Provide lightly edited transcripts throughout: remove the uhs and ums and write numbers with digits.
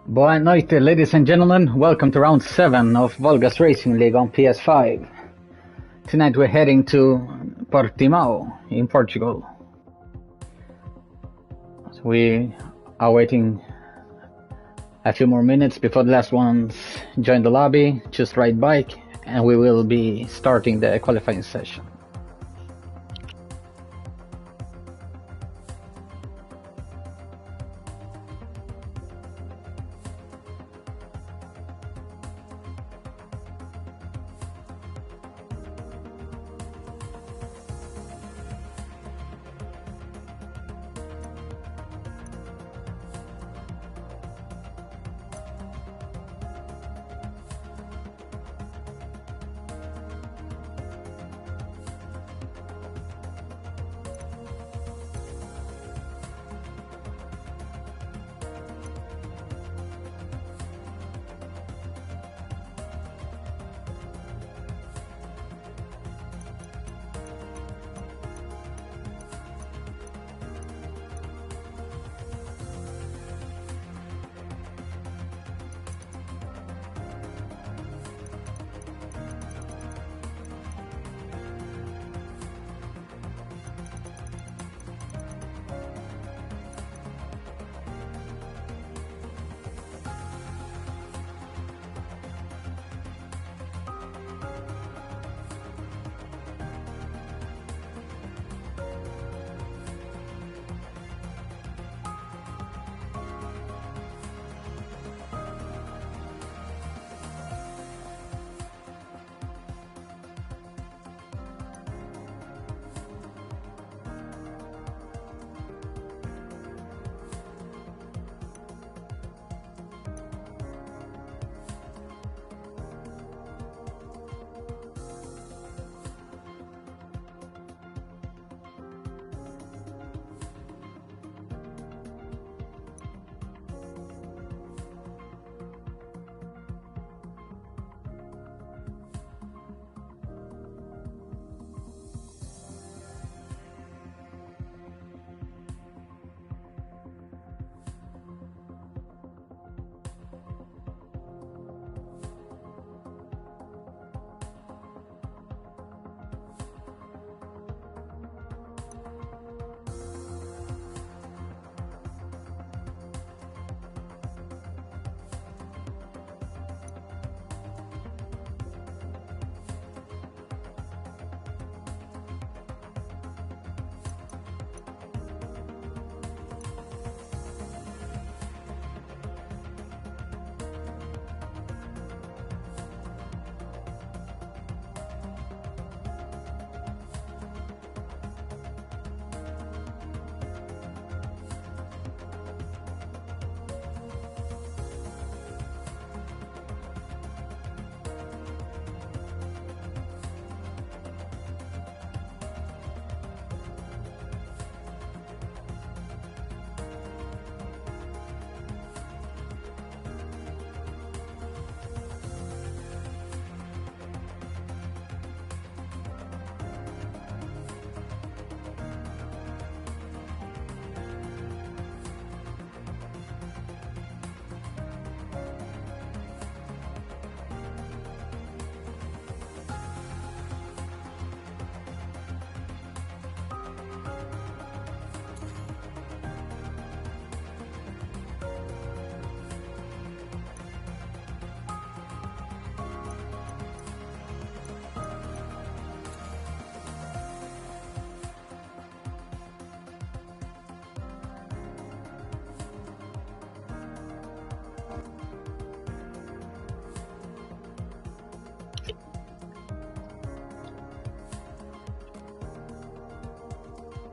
Boa noite, ladies and gentlemen. Welcome to round 7 of VollGazzRacing League on PS5. Tonight we're heading to Portimao in Portugal. So we are waiting a few more minutes before the last ones join the lobby, choose the right bike, and we will be starting the qualifying session.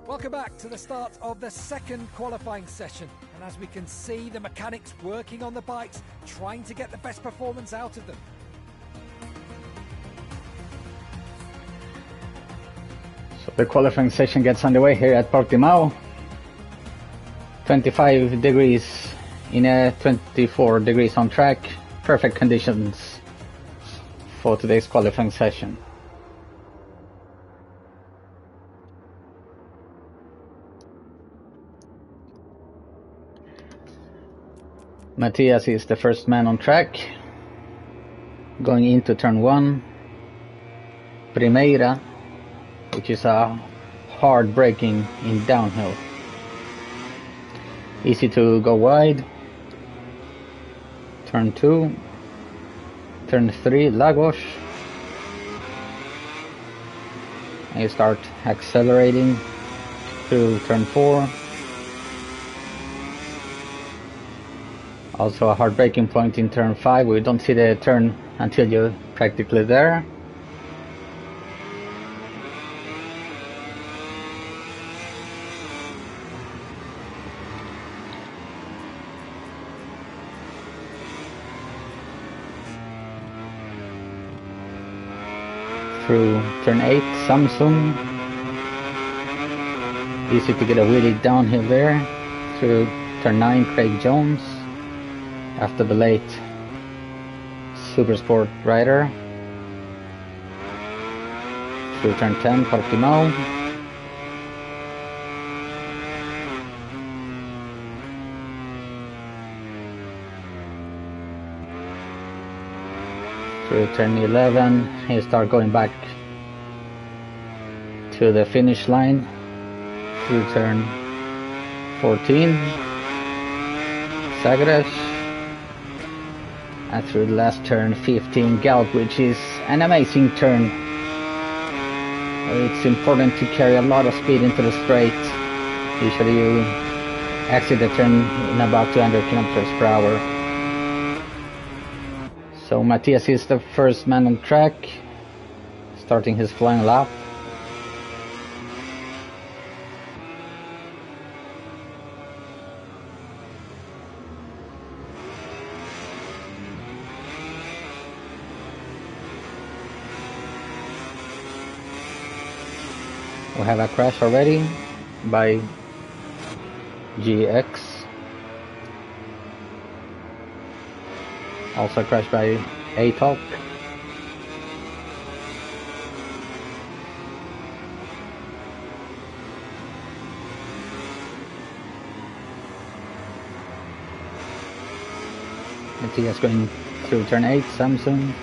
Welcome back to the start of the second qualifying session, and as we can see, the mechanics working on the bikes, trying to get the best performance out of them. So the qualifying session gets underway here at Portimao. 25 degrees in air, 24 degrees on track. Perfect conditions for today's qualifying session. Matthias is the first man on track. Going into turn 1. Primeira, which is a hard braking in downhill. Easy to go wide. Turn 2. Turn 3, Lagos. And you start accelerating through turn 4. Also a hard braking point in turn 5. We don't see the turn until you're practically there. Through turn 8, Samsung. Easy to get a wheelie downhill there. Through turn 9, Craig Jones. After the late Supersport rider. Through turn 10, Portugal. Through turn 11, he start going back to the finish line. Through turn 14, Sagres. And through the last turn 15, Galp, which is an amazing turn. It's important to carry a lot of speed into the straight. Usually you exit the turn in about 200 kilometers per hour. So Matthias is the first man on track, starting his flying lap. We have a crash already by GX. Also crashed by A-Top. Matthias going through turn 8, Samsung.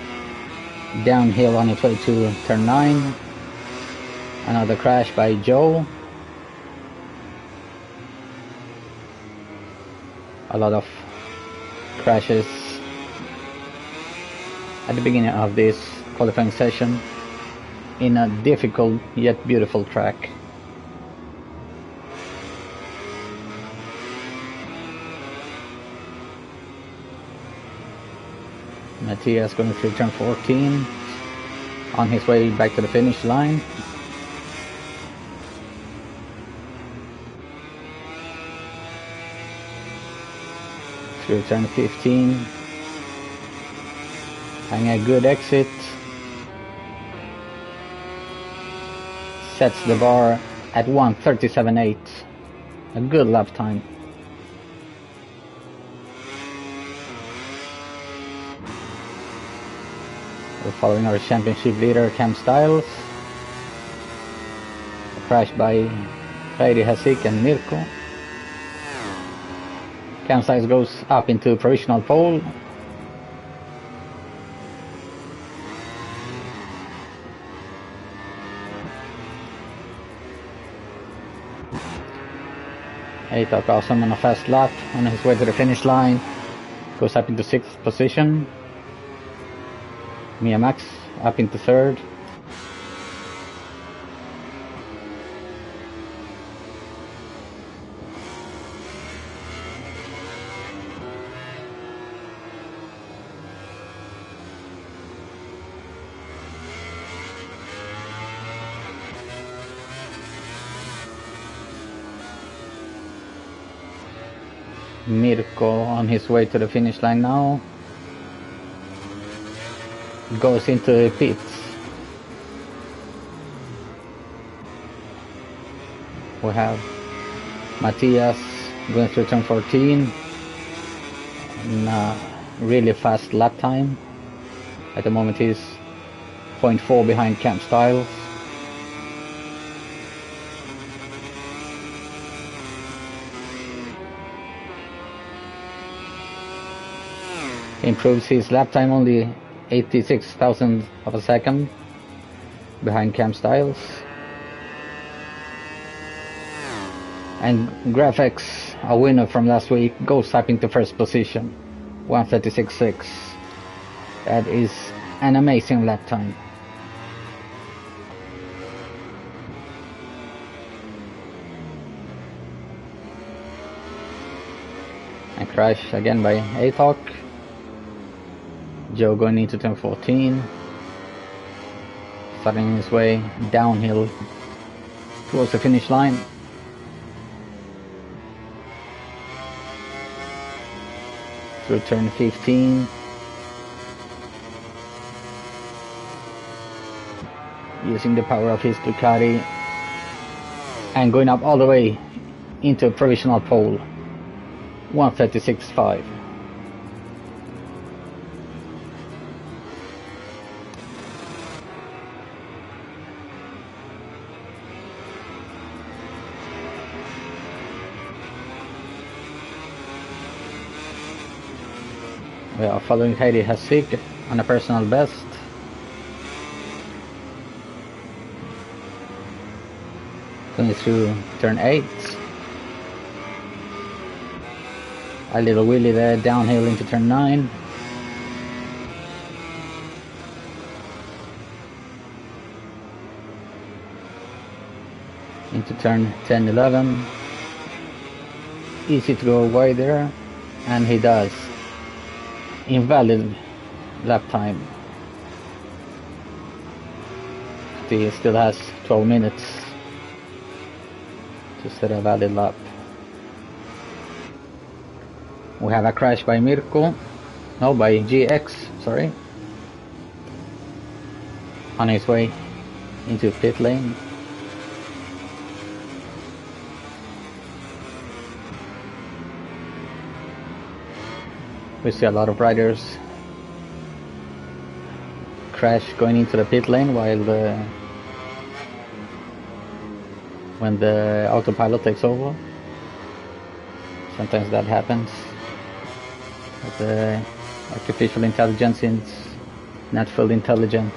Downhill on its way to turn 9. Another crash by Joe. A lot of crashes at the beginning of this qualifying session in a difficult yet beautiful track. Matthias going through turn 14 on his way back to the finish line. Through turn 15, having a good exit, sets the bar at 1:37.8, a good lap time. We're following our championship leader Cam Stiles, a crash by Heidi Hasik and Mirko. Cam Stiles goes up into provisional pole. A-Top awesome on a fast lap on his way to the finish line. Goes up into 6th position. Mia Max up into 3rd. Mirko on his way to the finish line now. Goes into the pits. We have Matthias going through turn 14 in a really fast lap time. At the moment he's 0.4 behind Cam Stiles. Improves his lap time only 86,000 of a second behind Cam Styles. And Graphics, a winner from last week, goes up into first position, 1:36.6. That is an amazing lap time. And crash again by ATOC. Joe going into turn 14, starting his way downhill towards the finish line. Through turn 15. Using the power of his Ducati and going up all the way into a provisional pole, 1:36.5. We are following Heidi Hasik on a personal best. Going through turn 8. A little wheelie there, downhill into turn 9. Into turn 10, 11. Easy to go wide there, and he does. Invalid lap time. He still has 12 minutes to set a valid lap. We have a crash by Mirko, no, by GX, sorry, on his way into pit lane. We see a lot of riders crash going into the pit lane while when the autopilot takes over. Sometimes that happens. But the artificial intelligence is not fully intelligent.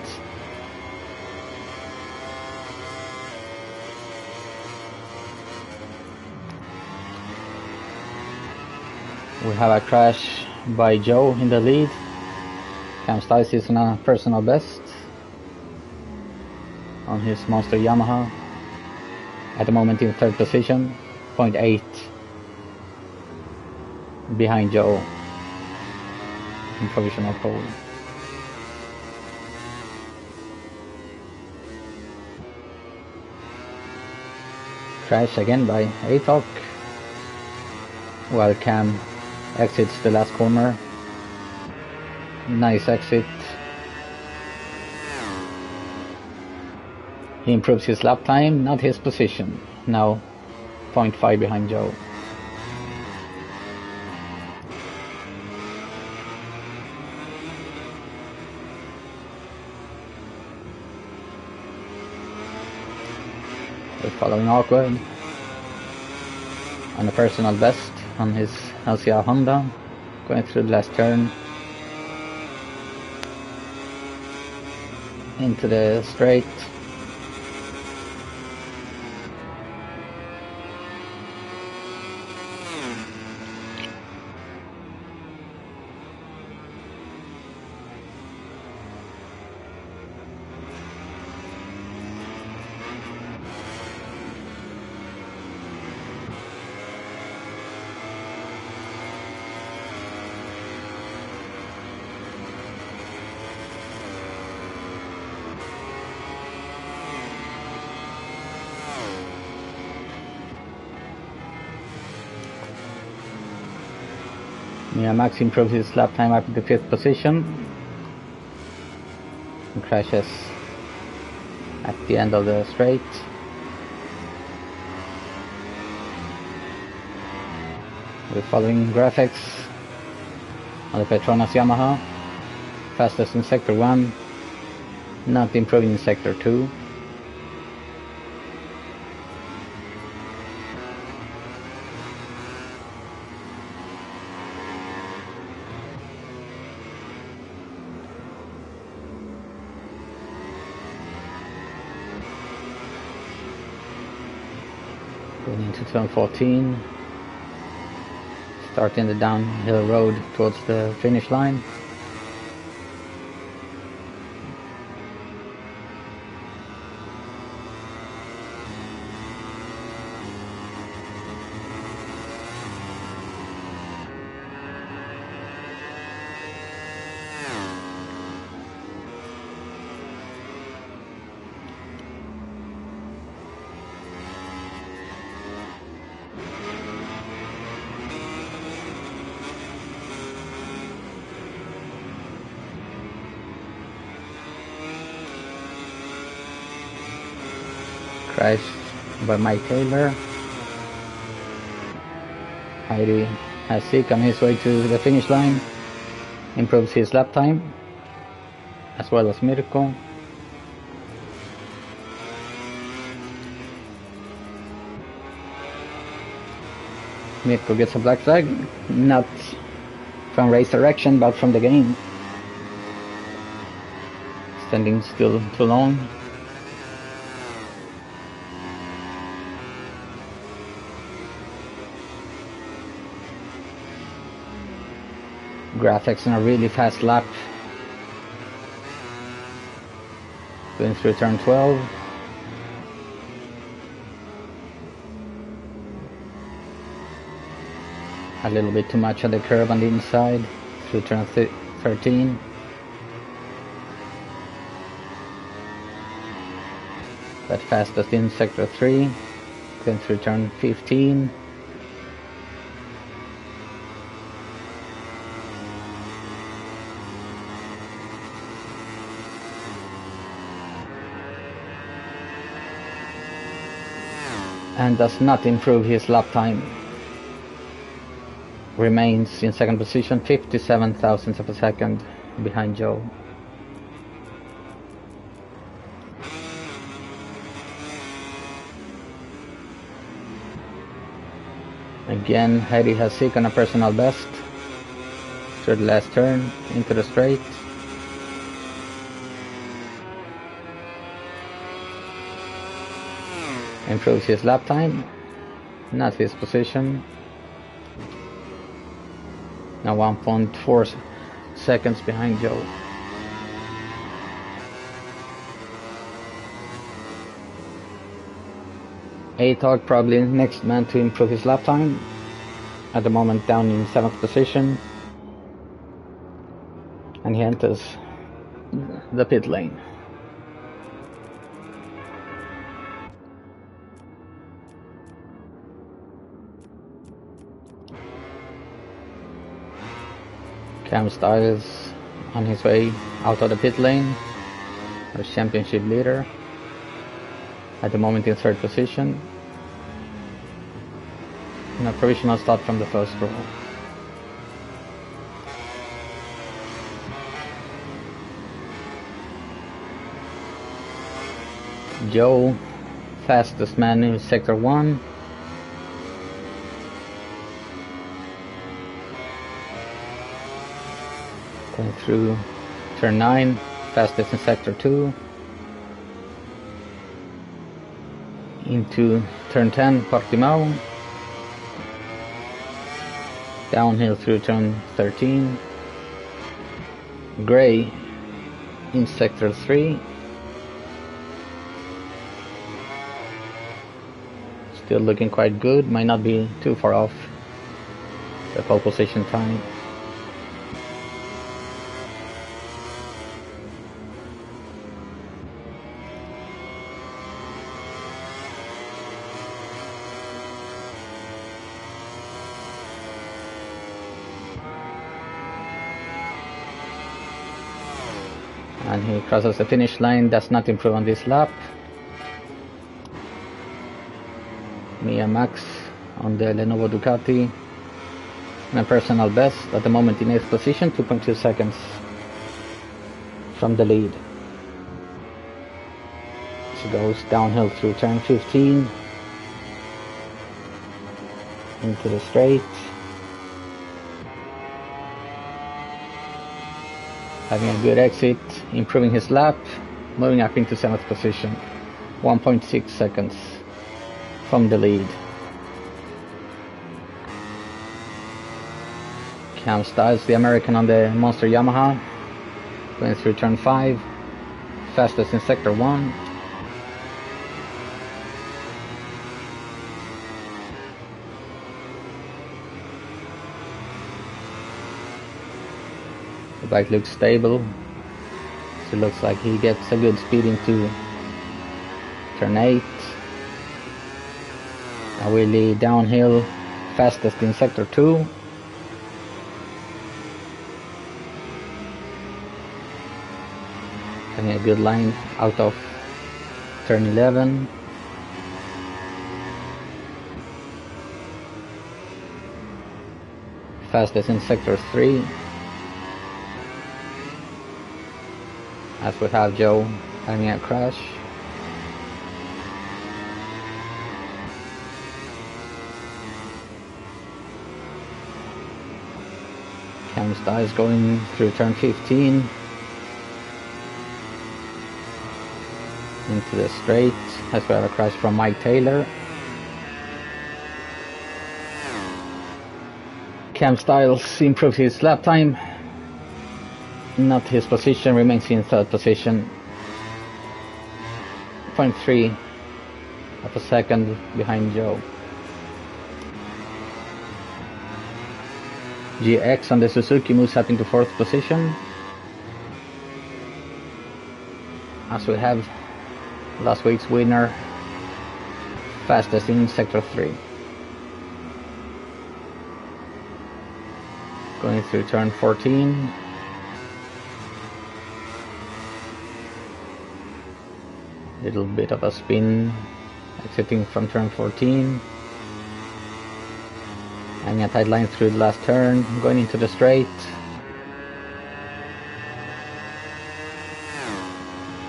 We have a crash by Joe in the lead. Cam Styles is on a personal best on his monster Yamaha. At the moment in third position, 0.8 behind Joe in provisional pole. Crash again by ATOC while Cam exits the last corner. Nice exit. He improves his lap time, not his position. Now 0.5 behind Joe. We're following Awkward on a personal best on his LCR Honda, going through the last turn into the straight. Max improves his lap time up to 5th position and crashes at the end of the straight. We're following Graphics on the Petronas Yamaha, fastest in sector 1, not improving in sector 2. Going into turn 14. Starting the downhill road towards the finish line. Crashed by Mike Taylor. Heidi Hasik on his way to the finish line. Improves his lap time, as well as Mirko. Mirko gets a black flag, not from race direction, but from the game. Standing still too long. Graphics on a really fast lap. Going through turn 12. A little bit too much on the curve on the inside through turn 13. But fastest in sector 3. Going through turn 15. And does not improve his lap time. Remains in second position, 57 thousandths of a second behind Joe. Again, Heidi Hasik on a personal best through the last turn into the straight. Improves his lap time, not his position. Now 1.4 seconds behind Joe. A-Talk probably next man to improve his lap time. At the moment down in 7th position. And he enters the pit lane. Cam Styles on his way out of the pit lane, our championship leader, at the moment in 3rd position, and a provisional start from the first row. Joe, fastest man in sector 1. Going through turn 9, fastest in sector 2. Into turn 10, Portimao. Downhill through turn 13. Gray in sector 3. Still looking quite good, might not be too far off the pole position time. And he crosses the finish line, does not improve on this lap. Mia Max on the Lenovo Ducati. And a personal best at the moment in 8th position, 2.2 seconds from the lead. She goes downhill through turn 15. Into the straight. Having a good exit, improving his lap, moving up into 7th position, 1.6 seconds from the lead. Cam Styles, the American on the Monster Yamaha, going through turn 5, fastest in sector 1. The bike looks stable, so it looks like he gets a good speed into turn 8. A wheelie downhill, fastest in sector 2. Getting a good line out of turn 11. Fastest in sector 3. As we have Joe having a crash. Cam Styles going through turn 15 into the straight as we have a crash from Mike Taylor. Cam Styles improved his lap time, not his position, remains in third position, 0.3 of a second behind Joe. GX on the Suzuki moves up into fourth position, as we have last week's winner, fastest in sector 3. Going through turn 14. Little bit of a spin, exiting from turn 14. Having a tight line through the last turn, going into the straight.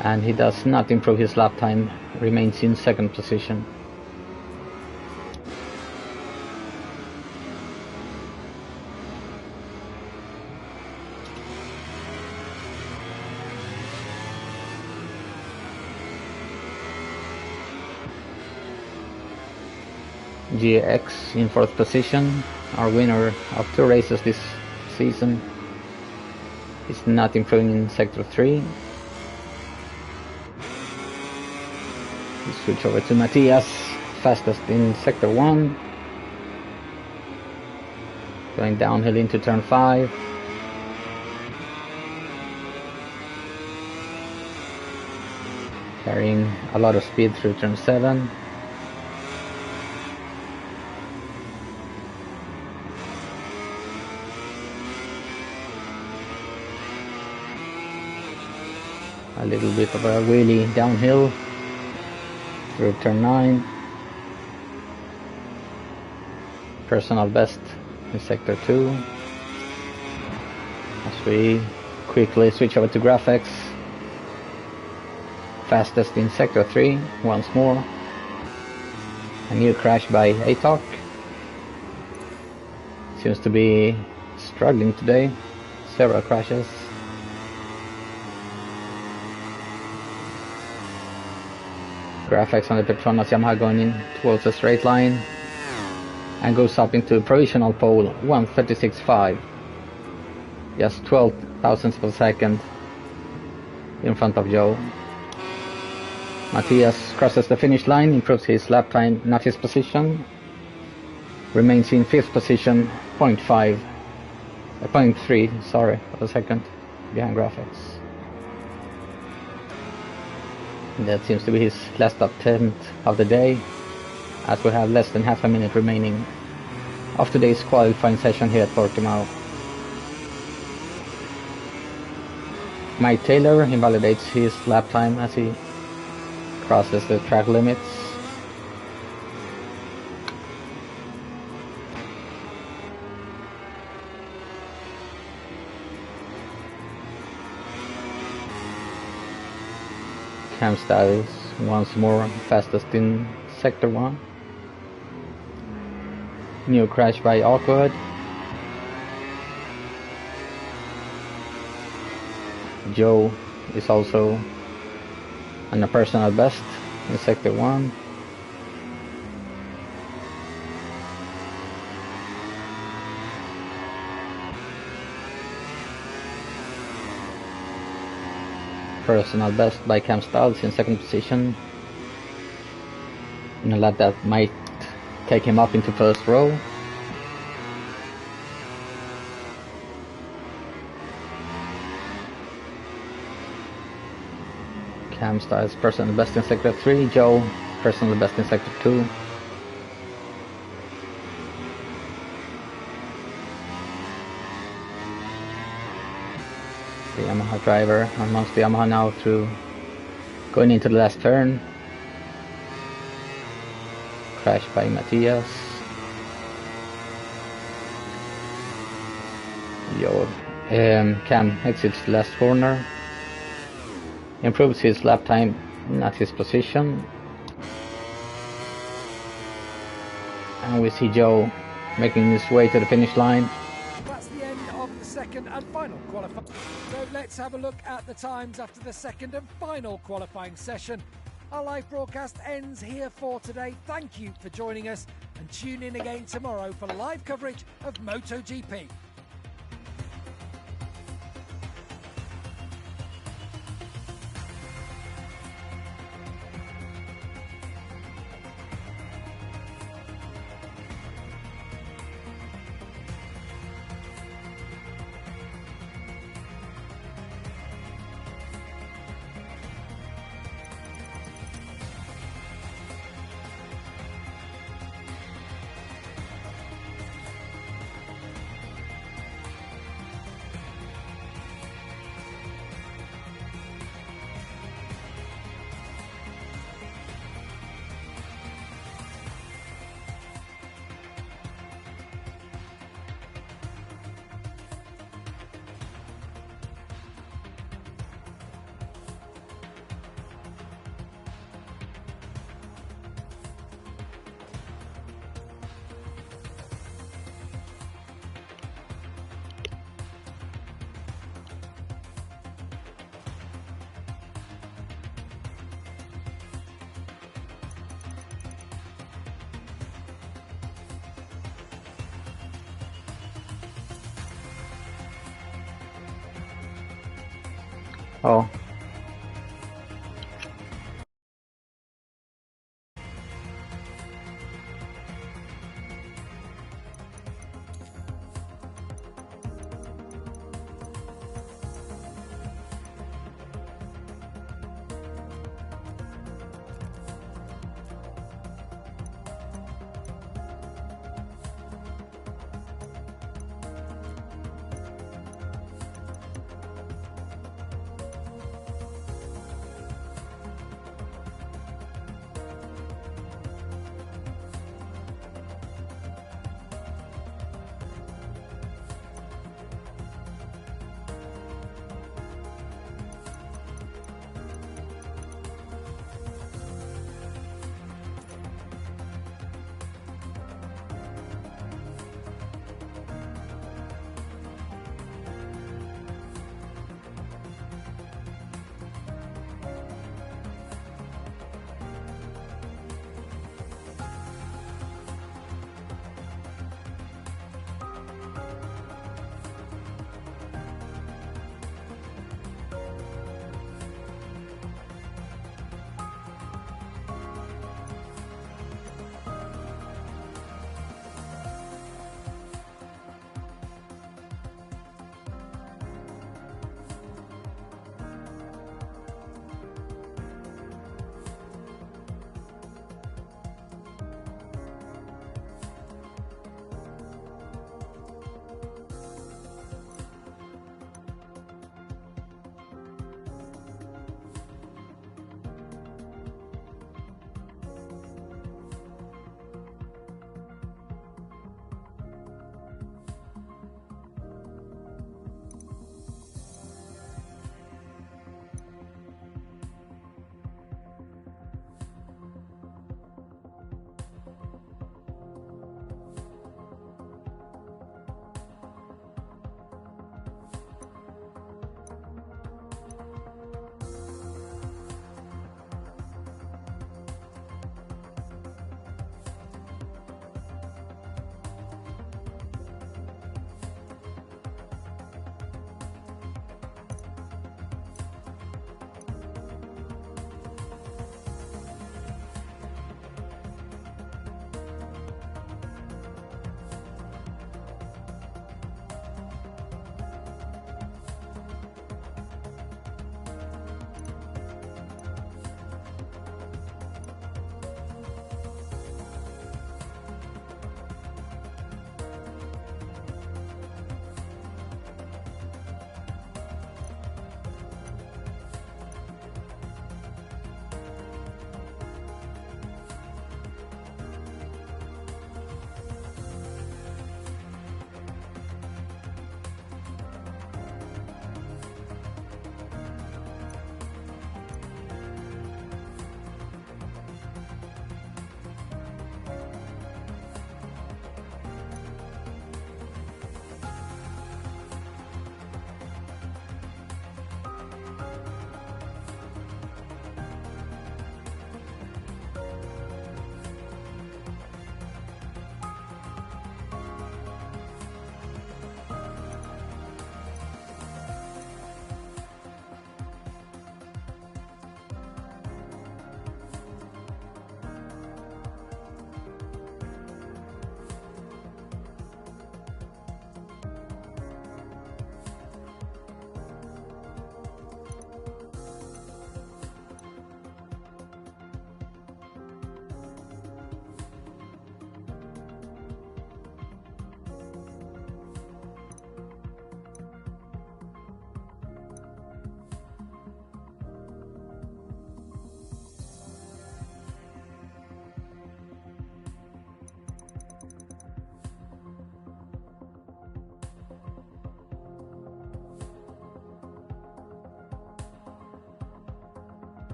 And he does not improve his lap time, remains in second position. GX in fourth position, our winner of 2 races this season, is not improving in sector 3. We switch over to Matthias, fastest in sector 1, going downhill into turn 5. Carrying a lot of speed through turn 7. A little bit of a wheelie downhill through turn 9. Personal best in sector 2. As we quickly switch over to graphics. Fastest in sector 3 once more. A new crash by ATOC. Seems to be struggling today. Several crashes. Graphics on the Petronas Yamaha going in towards the straight line and goes up into provisional pole 1:36.5, just 12 thousandths of a second in front of Joe. Matthias crosses the finish line, improves his lap time, not his position, remains in 5th position, 0.3 of a second behind graphics. That seems to be his last attempt of the day, as we have less than half a minute remaining of today's qualifying session here at Portimao. Mike Taylor invalidates his lap time as he crosses the track limits. Cam Styles once more fastest in sector 1. New crash by Awkward. Joe is also on a personal best in sector 1. personal best by Cam Stiles in second position. And a lap that might take him up into first row. Cam Stiles personal best in sector 3, Joe personal best in sector 2. The Yamaha driver amongst the Yamaha now through going into the last turn. Crashed by Matthias. Cam exits the last corner. Improves his lap time, not his position. And we see Joe making his way to the finish line. That's the end of the second and final qualifying. So let's have a look at the times after the second and final qualifying session. Our live broadcast ends here for today. Thank you for joining us, and tune in again tomorrow for live coverage of MotoGP. Oh.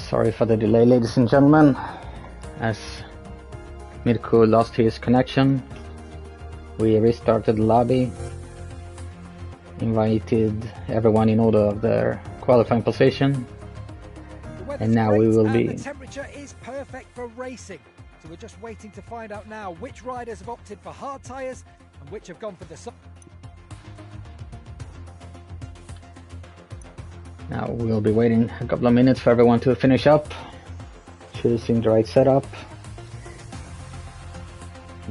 Sorry for the delay, ladies and gentlemen, as Mirko lost his connection. We restarted the lobby, invited everyone in order of their qualifying position, and now we will be... The temperature is perfect for racing, so we're just waiting to find out now which riders have opted for hard tyres and which have gone for the... Now we'll be waiting a couple of minutes for everyone to finish up, choosing the right setup,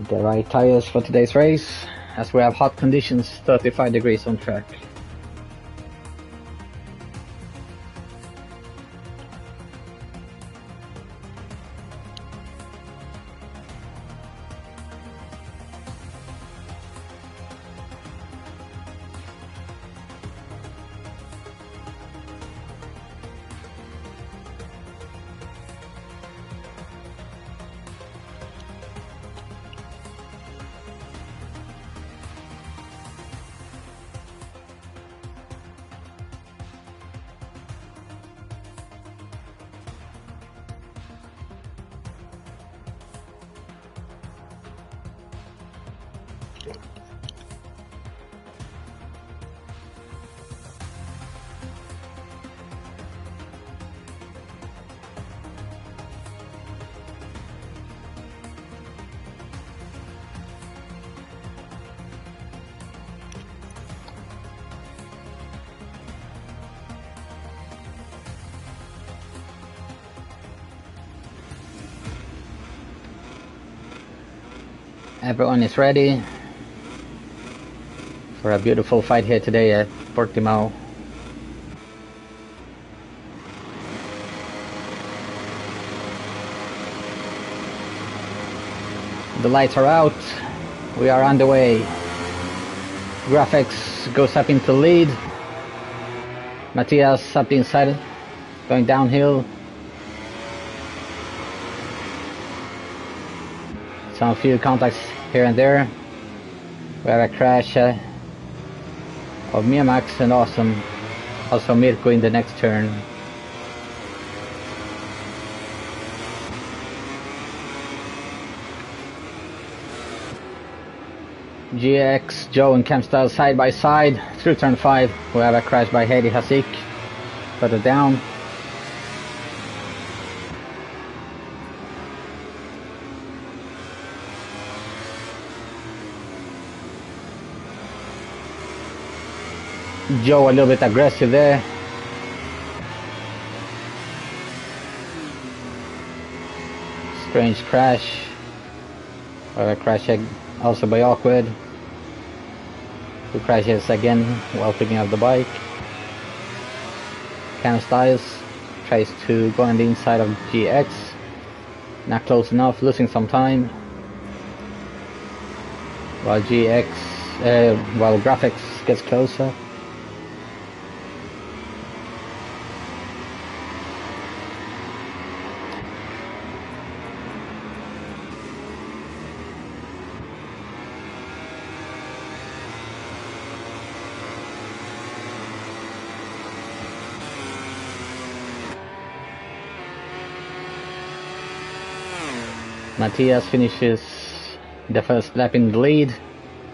the right tires for today's race, as we have hot conditions, 35 degrees on track. Everyone is ready for a beautiful fight here today at Portimao. The lights are out. We are underway. Graphics goes up into lead. Matthias up inside, going downhill. Some few contacts here and there. We have a crash of Max and also Mirko in the next turn. GX, Joe and Camstyle side by side through turn 5. We have a crash by Heidi Hasik further down. Joe a little bit aggressive there. Strange crash. Or a crash also by Awkward, who crashes again while picking up the bike. Cam Styles tries to go on the inside of GX. Not close enough, losing some time. While Graphics gets closer. Matthias finishes the first lap in the lead,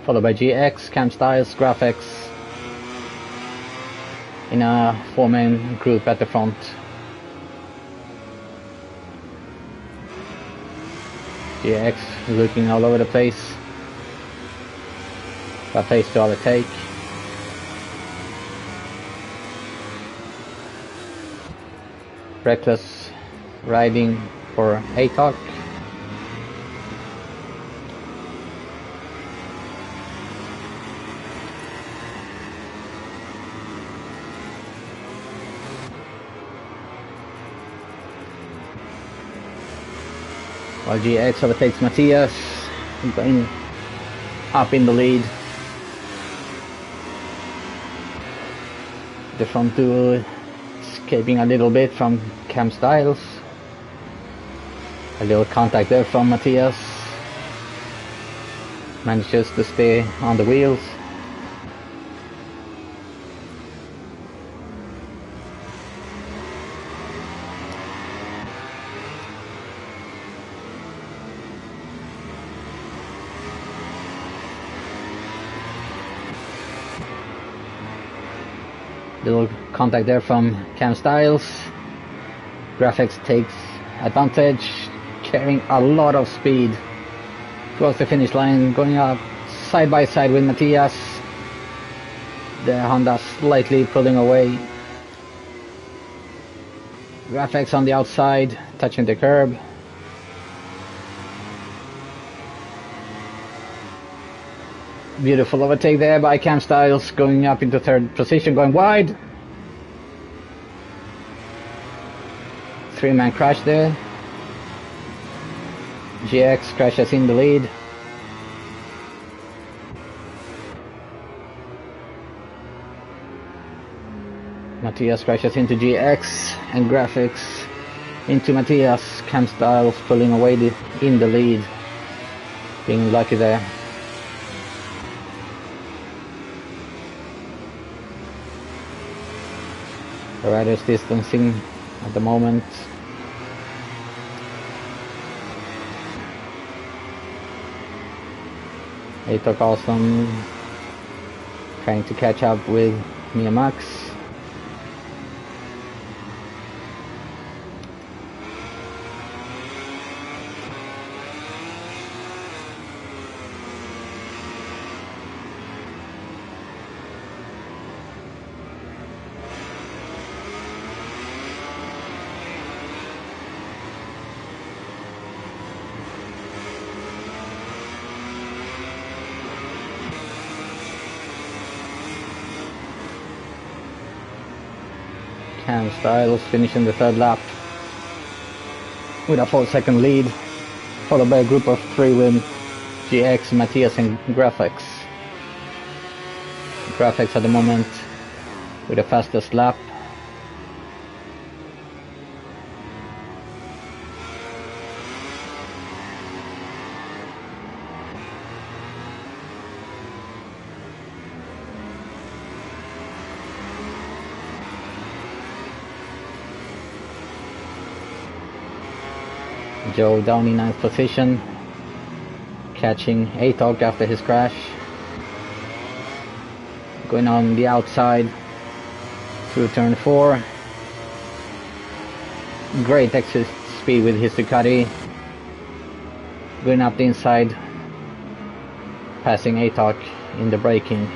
followed by GX, Cam Styles, Graphics in a 4-man group at the front. GX looking all over the place, got place to overtake. Reckless riding for ATOC. While GX overtakes Matthias, going up in the lead. The front duo escaping a little bit from Cam Styles. A little contact there from Matthias. Manages to stay on the wheels. Little contact there from Cam Styles. Graphics takes advantage, carrying a lot of speed towards the finish line, going up side by side with Matthias. The Honda slightly pulling away. Graphics on the outside, touching the curb. Beautiful overtake there by Cam Styles, going up into third position, going wide. Three-man crash there. GX crashes in the lead. Matthias crashes into GX and Graphics into Matthias. Cam Styles pulling away in the lead. Being lucky there. The riders distancing at the moment. Atok Awesome trying to catch up with Mia Max. Cam Styles finishing the third lap with a 4-second lead, followed by a group of three with GX, Matthias and Graphics. Graphics at the moment with the fastest lap. Joe down in 9th position, catching Atok after his crash. Going on the outside through turn 4. Great exit speed with his Ducati. Going up the inside, passing Atok in the braking.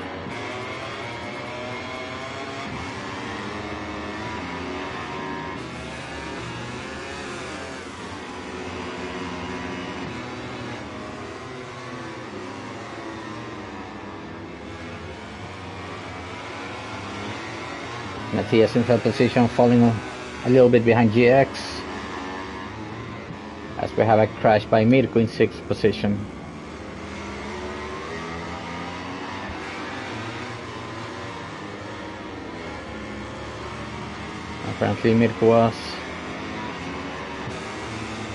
Matthias in third position, falling a little bit behind GX, as we have a crash by Mirko in 6th position. Apparently Mirko was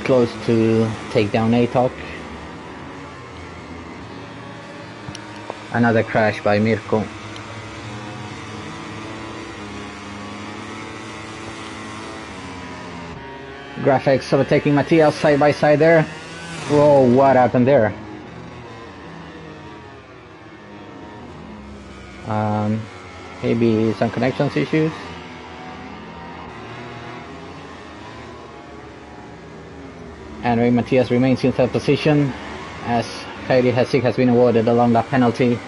close to take down Atok. Another crash by Mirko. Graphics overtaking Matthias side by side there. Whoa, what happened there? Maybe some connections issues. Anyway, Matthias remains in third position as Heidi Hessig has been awarded a long lap penalty.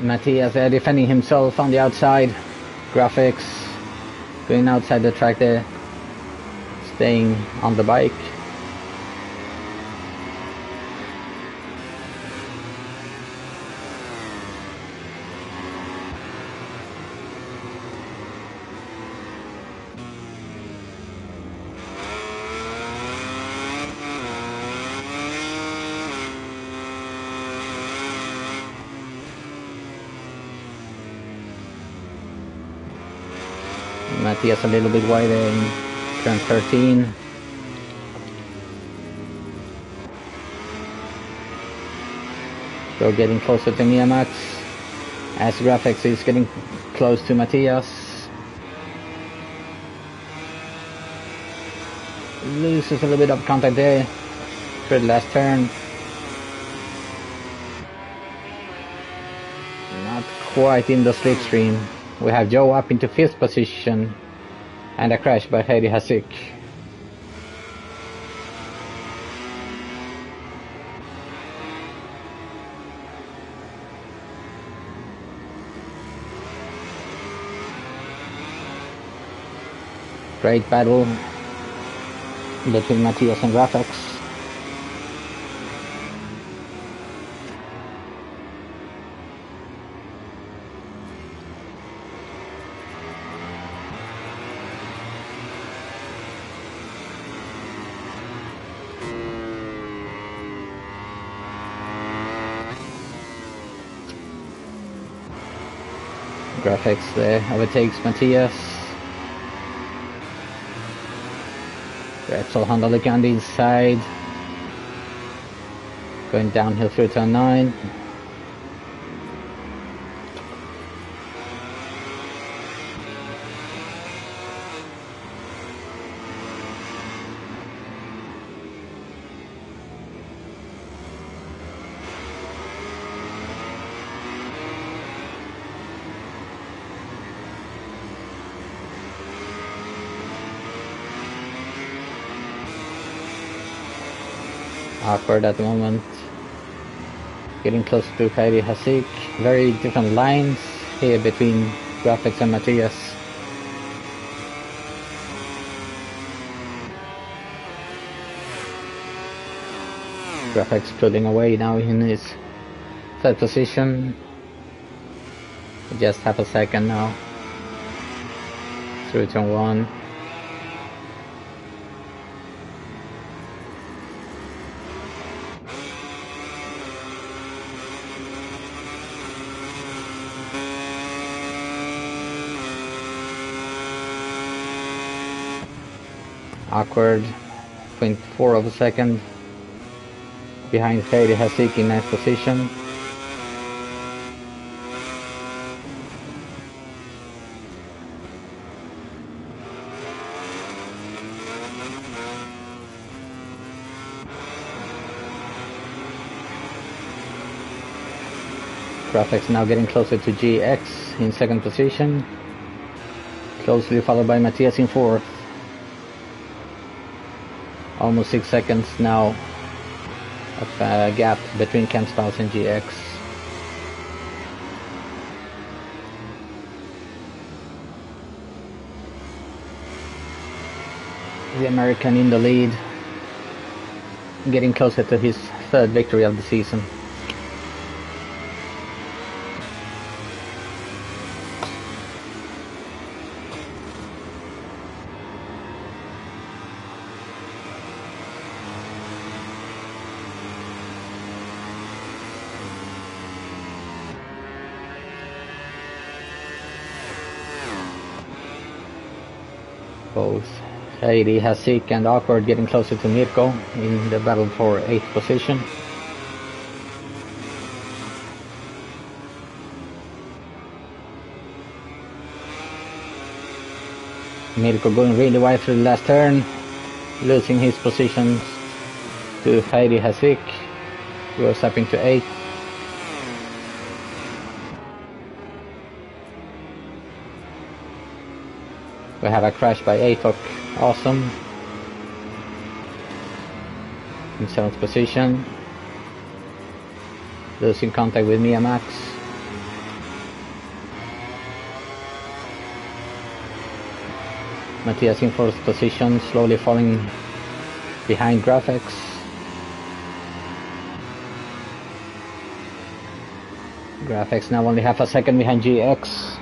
Matthias defending himself on the outside. Graphics going outside the track there, staying on the bike. Matthias a little bit wider in turn 13. So getting closer to Mia Max. as graphics is getting close to Matthias. Loses a little bit of contact there for the last turn. Not quite in the slipstream. We have Joe up into 5th position and a crash by Heidi Hasik. Great battle between Matthias and Graphics. Graphics there overtakes Matthias. Repsol Honda looking on the inside. Going downhill through turn 9. Awkward at the moment. Getting close to Heidi Hasik. Very different lines here between Graphics and Matthias. Graphics pulling away now in his 3rd position. Just half a second now. Through turn 1. Awkward, 0.4 of a second behind Heidi Hasik in 9th position. Graphics now getting closer to GX in 2nd position, closely followed by Matthias in 4th. Almost 6 seconds now of gap between Ken Spouse and GX. The American in the lead, getting closer to his 3rd victory of the season. Both Heidi Hasik and Awkward getting closer to Mirko in the battle for 8th position. Mirko going really wide through the last turn, losing his positions to Heidi Hasik, goes up into 8th. We have a crash by Atok, awesome. In 7th position. Losing contact with Mia Max. Matthias in 4th position, slowly falling behind Graphics. Graphics now only half a second behind GX.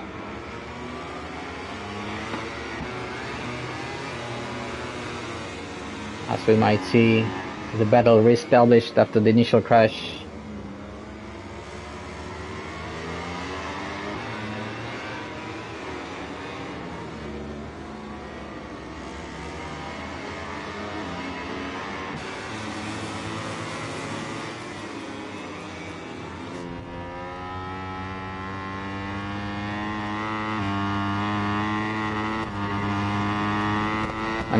As we might see, the battle re-established after the initial crash.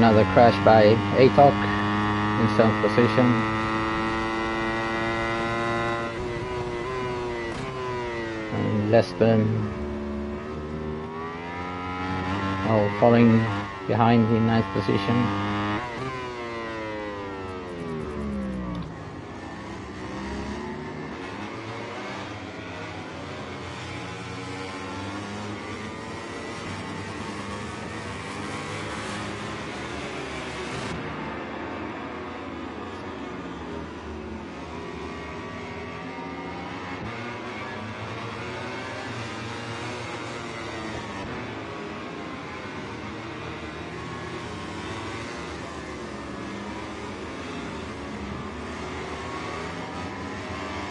Another crash by ATOC in 7th position. And Lesben falling behind in 9th position.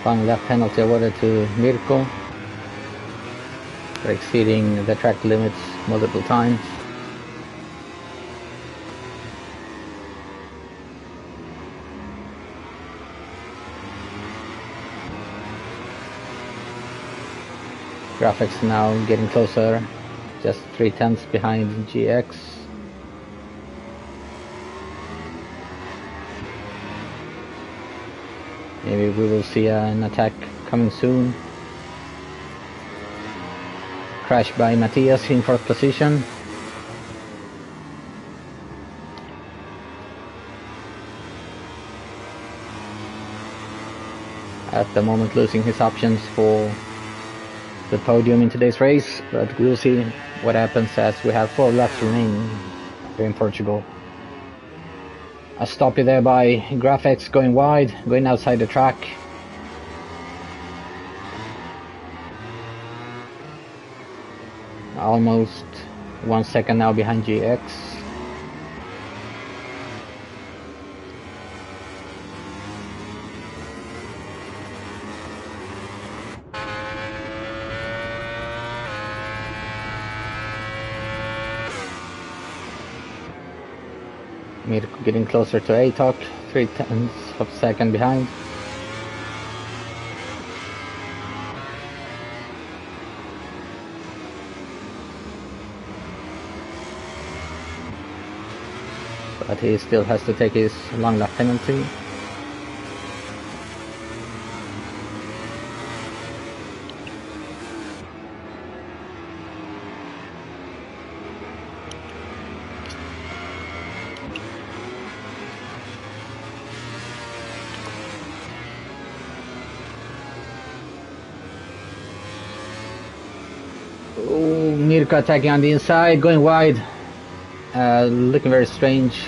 Final lap penalty awarded to Mirko for exceeding the track limits multiple times. Graphics now getting closer, just 3/10 behind GX. Maybe we will see an attack coming soon. Crash by Matthias in 4th position. At the moment losing his options for the podium in today's race, but we'll see what happens as we have 4 laps remaining here in Portugal. A stoppie there by Graphics going wide, going outside the track. Almost 1 second now behind GX. Mirko getting closer to ATOC, 3/10 of a second behind. But he still has to take his long lap penalty. Mirko attacking on the inside, going wide, looking very strange,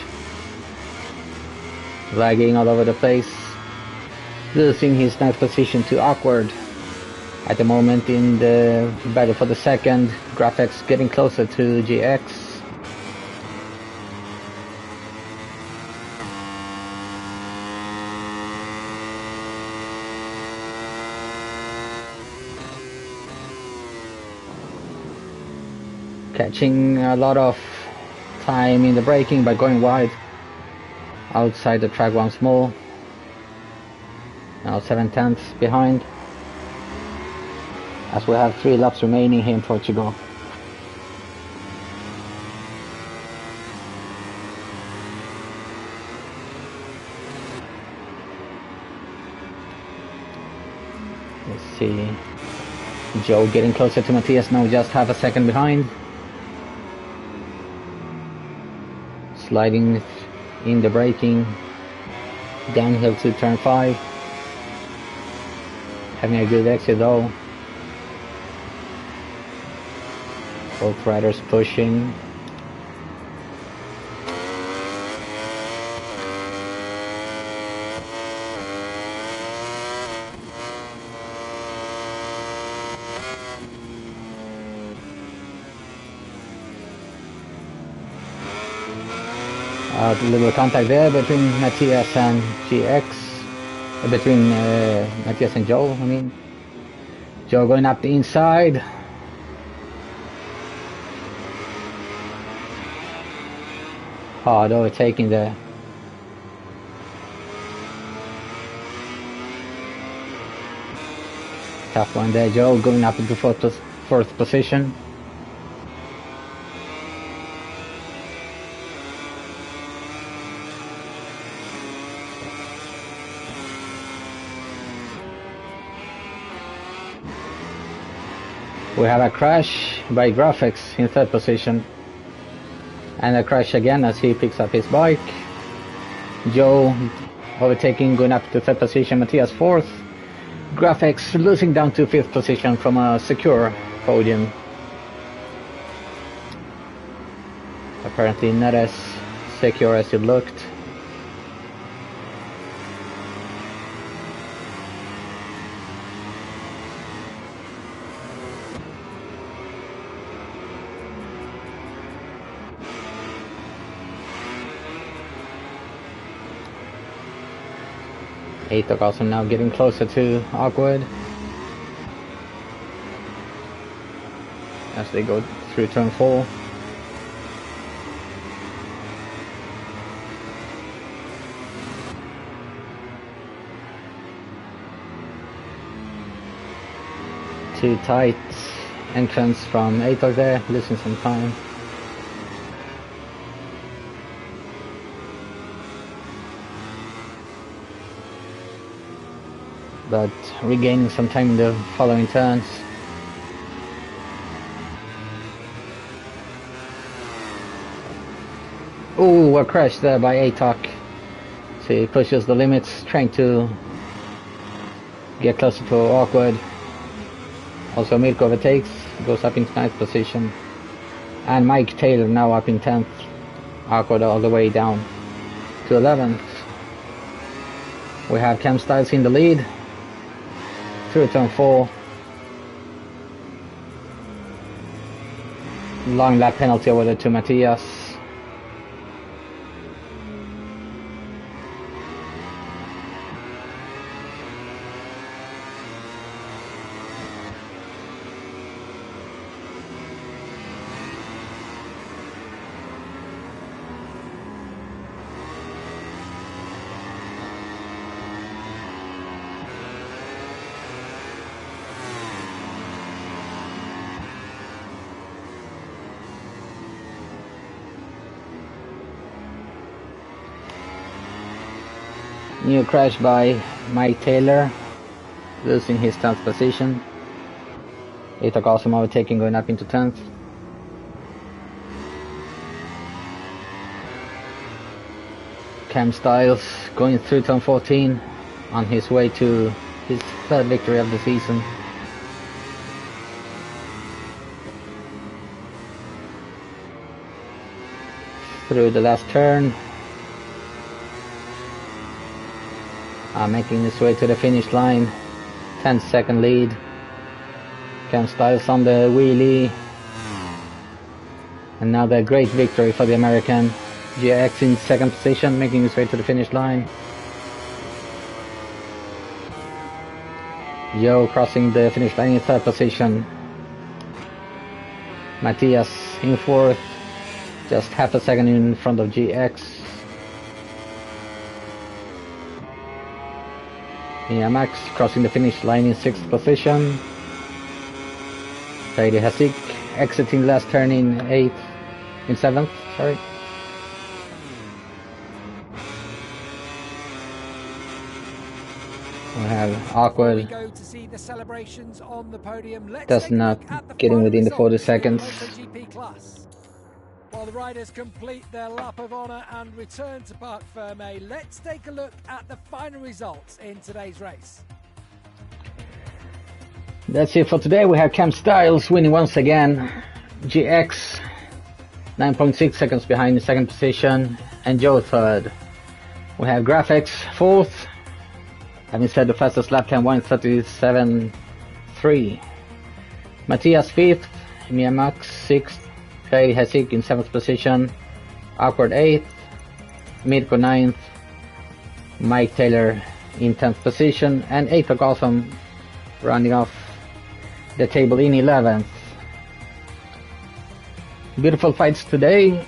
lagging all over the place, losing his 9th position to Awkward. At the moment in the battle for the second, Graphics getting closer to GX. Catching a lot of time in the braking by going wide outside the track once more. Now 7/10 behind as we have 3 laps remaining here in Portugal. Let's see, Joe getting closer to Matthias now, just half a second behind. Sliding in the braking, downhill to turn 5. Having a good exit though. Both riders pushing. A little contact there between Matthias and GX, between Matthias and Joe, I mean. Joe going up the inside. Hard overtaking there. Tough one there, Joe going up into 4th position. We have a crash by Graphics in 3rd position. And a crash again as he picks up his bike. Joe overtaking, going up to 3rd position. Matthias 4th. Graphics losing down to 5th position from a secure podium. Apparently not as secure as it looked. Atok also now getting closer to Awkward as they go through turn 4. Too tight entrance from Atok there, losing some time. But regaining some time in the following turns. Ooh, a crash there by Atok. So he pushes the limits, trying to get closer to Awkward. Also Mirko overtakes, goes up into 9th position. And Mike Taylor now up in 10th. Awkward all the way down to 11th. We have Cam Styles in the lead. Through turn 4. Long lap penalty awarded to Matthias. New crash by Mike Taylor, losing his 10th position. Atok also overtaking, going up into 10th. Cam Styles going through turn 14 on his way to his 3rd victory of the season. Through the last turn. Making his way to the finish line. 10-second lead. Cam Styles on the wheelie. Another great victory for the American. GX in 2nd position, making his way to the finish line. Joe crossing the finish line in 3rd position. Matthias in 4th, just half a second in front of GX. Max crossing the finish line in 6th position. Heidi Hasik exiting the last turn in 7th, sorry. We have Awkward does not getting within the 40 seconds. While the riders complete their lap of honour and return to Parc Fermé, let's take a look at the final results in today's race. That's it for today. We have Cam Styles winning once again. GX 9.6 seconds behind in 2nd position, and Joe 3rd. We have Graphics 4th, having set the fastest lap time 1:37.3. Matthias 5th, Mia Max 6th. Heidi Hasik in 7th position, Awkward 8th, Mirko 9th, Mike Taylor in 10th position, and Atok also rounding off the table in 11th. Beautiful fights today.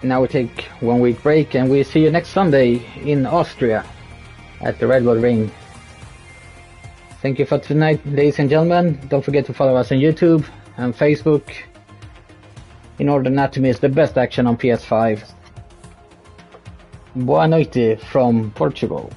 Now we take 1 week break and we see you next Sunday in Austria at the Red Bull Ring. Thank you for tonight, ladies and gentlemen. Don't forget to follow us on YouTube and Facebook in order not to miss the best action on PS5. Boa noite from Portugal.